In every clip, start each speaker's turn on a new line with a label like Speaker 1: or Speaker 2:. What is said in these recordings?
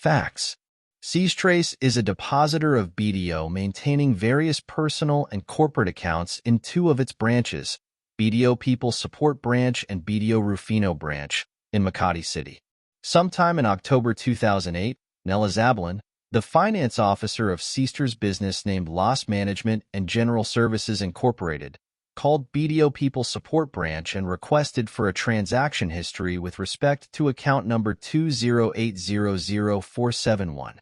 Speaker 1: Facts. SEASTRES is a depositor of BDO maintaining various personal and corporate accounts in two of its branches, BDO People Support Branch and BDO Rufino Branch, in Makati City. Sometime in October 2008, Nella Zablin, the finance officer of SEASTRES business named Loss Management and General Services Incorporated, called BDO People Support Branch and requested for a transaction history with respect to account number 208000471,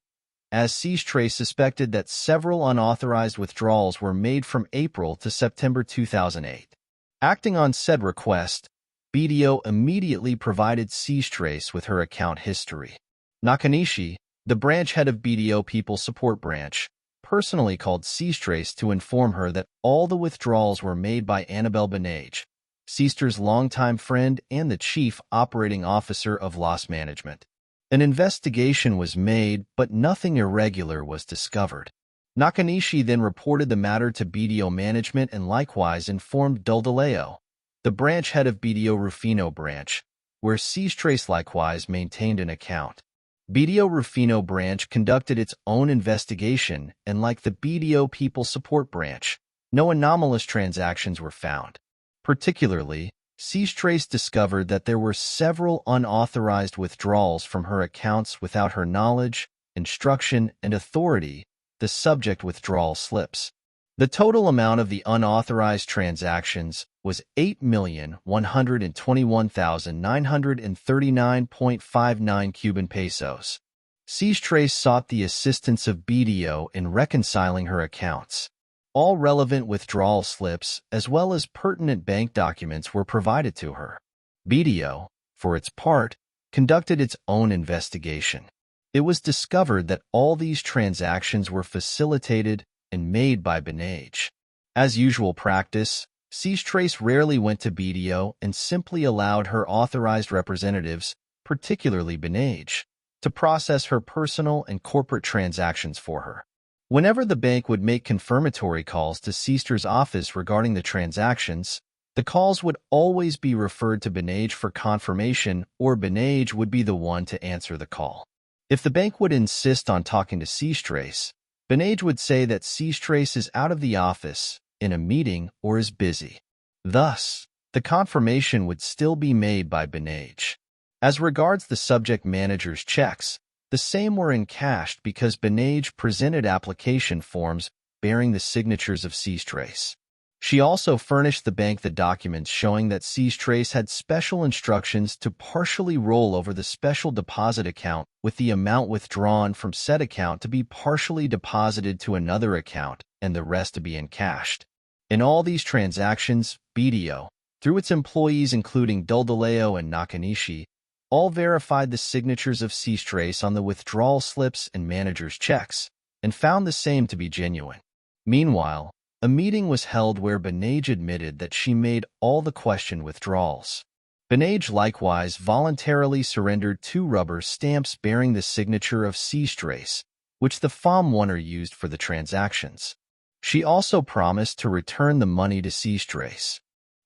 Speaker 1: as SEASTRES suspected that several unauthorized withdrawals were made from April to September 2008. Acting on said request, BDO immediately provided SEASTRES with her account history. Nakanishi, the branch head of BDO People Support Branch, personally called SEASTRES to inform her that all the withdrawals were made by Annabelle Benage, SEASTRES' longtime friend and the chief operating officer of Loss Management. An investigation was made, but nothing irregular was discovered. Nakanishi then reported the matter to BDO management and likewise informed Duldaleo, the branch head of BDO Rufino Branch, where SEASTRES likewise maintained an account. BDO Rufino Branch conducted its own investigation, and like the BDO People Support Branch, no anomalous transactions were found. Particularly, SEASTRES discovered that there were several unauthorized withdrawals from her accounts without her knowledge, instruction, and authority, the subject withdrawal slips. The total amount of the unauthorized transactions was 8,121,939.59 Cuban pesos. SEASTRES sought the assistance of BDO in reconciling her accounts. All relevant withdrawal slips as well as pertinent bank documents were provided to her. BDO, for its part, conducted its own investigation. It was discovered that all these transactions were facilitated and made by Benage. As usual practice, SEASTRES rarely went to BDO and simply allowed her authorized representatives, particularly Benage, to process her personal and corporate transactions for her. Whenever the bank would make confirmatory calls to SEASTRES' office regarding the transactions, the calls would always be referred to Benage for confirmation, or Benage would be the one to answer the call. If the bank would insist on talking to SEASTRES, Benage would say that SEASTRES is out of the office, in a meeting, or is busy. Thus, the confirmation would still be made by Benage. As regards the subject manager's checks, the same were encashed because Benage presented application forms bearing the signatures of SEASTRES. She also furnished the bank the documents showing that SEASTRES had special instructions to partially roll over the special deposit account with the amount withdrawn from said account to be partially deposited to another account and the rest to be encashed. In all these transactions, BDO, through its employees including Duldaleo and Nakanishi, all verified the signatures of SEASTRES on the withdrawal slips and manager's checks, and found the same to be genuine. Meanwhile, a meeting was held where Benage admitted that she made all the questioned withdrawals. Benage likewise voluntarily surrendered 2 rubber stamps bearing the signature of SEASTRES, which the FOM-1er used for the transactions. She also promised to return the money to SEASTRES.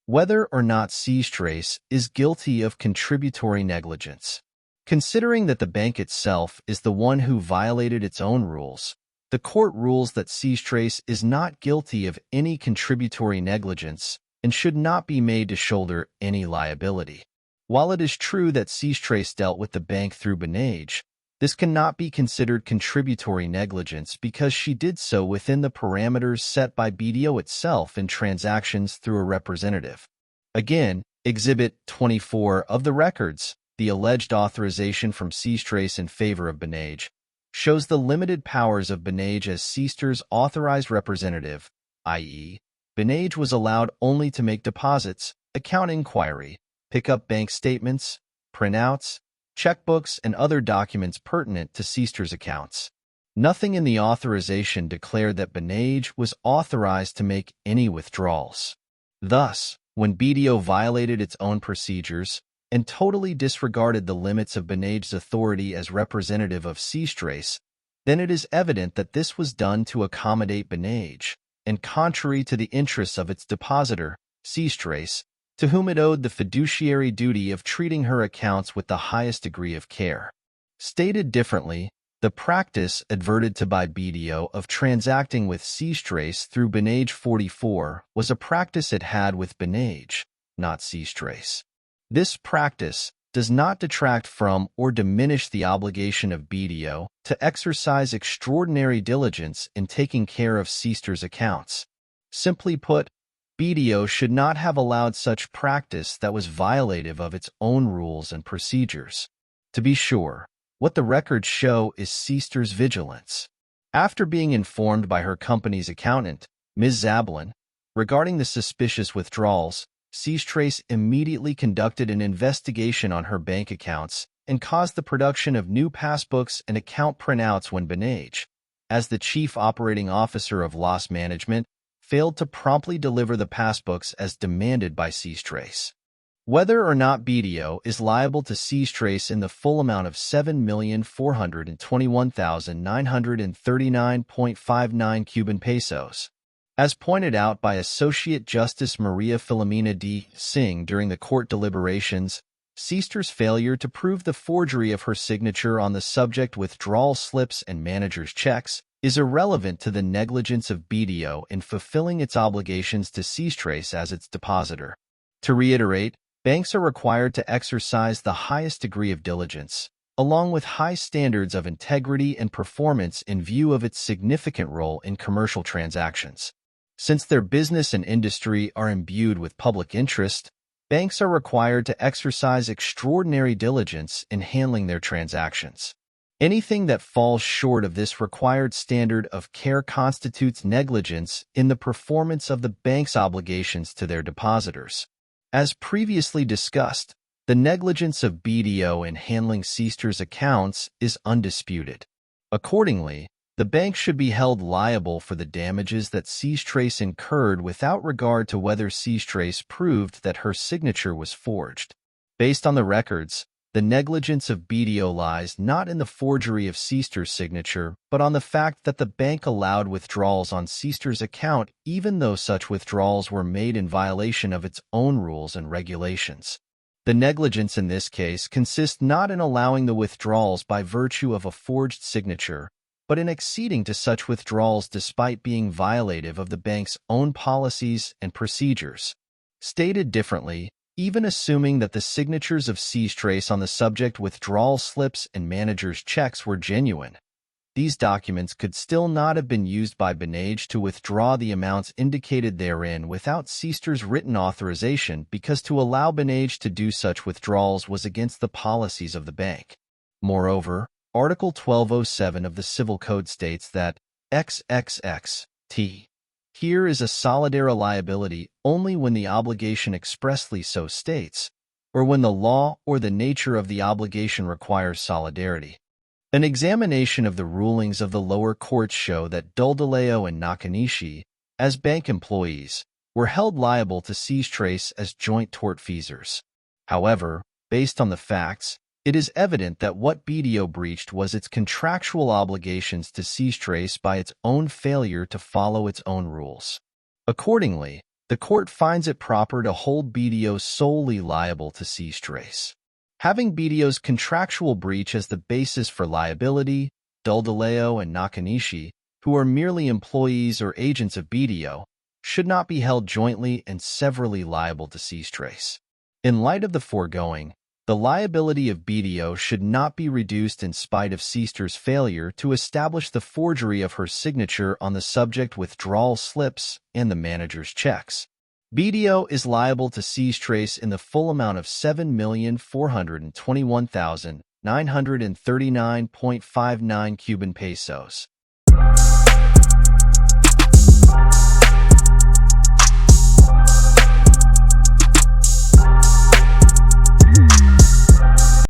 Speaker 1: Whether or not SEASTRES is guilty of contributory negligence. Considering that the bank itself is the one who violated its own rules, the court rules that SEASTRES is not guilty of any contributory negligence and should not be made to shoulder any liability. While it is true that SEASTRES dealt with the bank through Benage, this cannot be considered contributory negligence because she did so within the parameters set by BDO itself in transactions through a representative. Again, Exhibit 24 of the records, the alleged authorization from SEASTRES in favor of Benage, shows the limited powers of Benage as SEASTRES' authorized representative, i.e., Benage was allowed only to make deposits, account inquiry, pick up bank statements, printouts, checkbooks, and other documents pertinent to SEASTRES accounts. Nothing in the authorization declared that Benage was authorized to make any withdrawals. Thus, when BDO violated its own procedures and totally disregarded the limits of Benage's authority as representative of SEASTRES, then it is evident that this was done to accommodate Benage, and contrary to the interests of its depositor, SEASTRES, to whom it owed the fiduciary duty of treating her accounts with the highest degree of care. Stated differently, The practice adverted to by BDO of transacting with SEASTRES through Benage 44 was a practice it had with Benage, not SEASTRES. This practice does not detract from or diminish the obligation of BDO to exercise extraordinary diligence in taking care of SEASTRES accounts. Simply put, BDO should not have allowed such practice that was violative of its own rules and procedures. To be sure, what the records show is SEASTRES' vigilance. After being informed by her company's accountant, Ms. Zablin, regarding the suspicious withdrawals, SEASTRES immediately conducted an investigation on her bank accounts and caused the production of new passbooks and account printouts when Benage, as the chief operating officer of loss management, failed to promptly deliver the passbooks as demanded by SEASTRES. Whether or not BDO is liable to SEASTRES in the full amount of 7,421,939.59 Cuban pesos, as pointed out by Associate Justice Maria Filomena D. Singh during the court deliberations, SEASTRES' failure to prove the forgery of her signature on the subject withdrawal slips and manager's checks is irrelevant to the negligence of BDO in fulfilling its obligations to SEASTRES as its depositor. To reiterate, banks are required to exercise the highest degree of diligence, along with high standards of integrity and performance in view of its significant role in commercial transactions. Since their business and industry are imbued with public interest, banks are required to exercise extraordinary diligence in handling their transactions. Anything that falls short of this required standard of care constitutes negligence in the performance of the bank's obligations to their depositors. As previously discussed, the negligence of BDO in handling SEASTRES accounts is undisputed. Accordingly, the bank should be held liable for the damages that SEASTRES incurred without regard to whether SEASTRES proved that her signature was forged. Based on the records, the negligence of BDO lies not in the forgery of SEASTRES' signature, but on the fact that the bank allowed withdrawals on SEASTRES' account even though such withdrawals were made in violation of its own rules and regulations. The negligence in this case consists not in allowing the withdrawals by virtue of a forged signature, but in acceding to such withdrawals despite being violative of the bank's own policies and procedures. Stated differently, even assuming that the signatures of SEASTRES on the subject withdrawal slips and manager's checks were genuine, these documents could still not have been used by Benage to withdraw the amounts indicated therein without SEASTRES' written authorization, because to allow Benage to do such withdrawals was against the policies of the bank. Moreover, Article 1207 of the Civil Code states that XXX here is a solidara liability only when the obligation expressly so states, or when the law or the nature of the obligation requires solidarity. An examination of the rulings of the lower courts show that Dulduleo and Nakanishi, as bank employees, were held liable to SEASTRES as joint tortfeasors. However, based on the facts, it is evident that what BDO breached was its contractual obligations to SEASTRES by its own failure to follow its own rules. Accordingly, the court finds it proper to hold BDO solely liable to SEASTRES. Having BDO's contractual breach as the basis for liability, Dulduleo and Nakanishi, who are merely employees or agents of BDO, should not be held jointly and severally liable to SEASTRES. In light of the foregoing, the liability of BDO should not be reduced in spite of SEASTRES' failure to establish the forgery of her signature on the subject withdrawal slips and the manager's checks. BDO is liable to SEASTRES in the full amount of 7,421,939.59 Cuban pesos.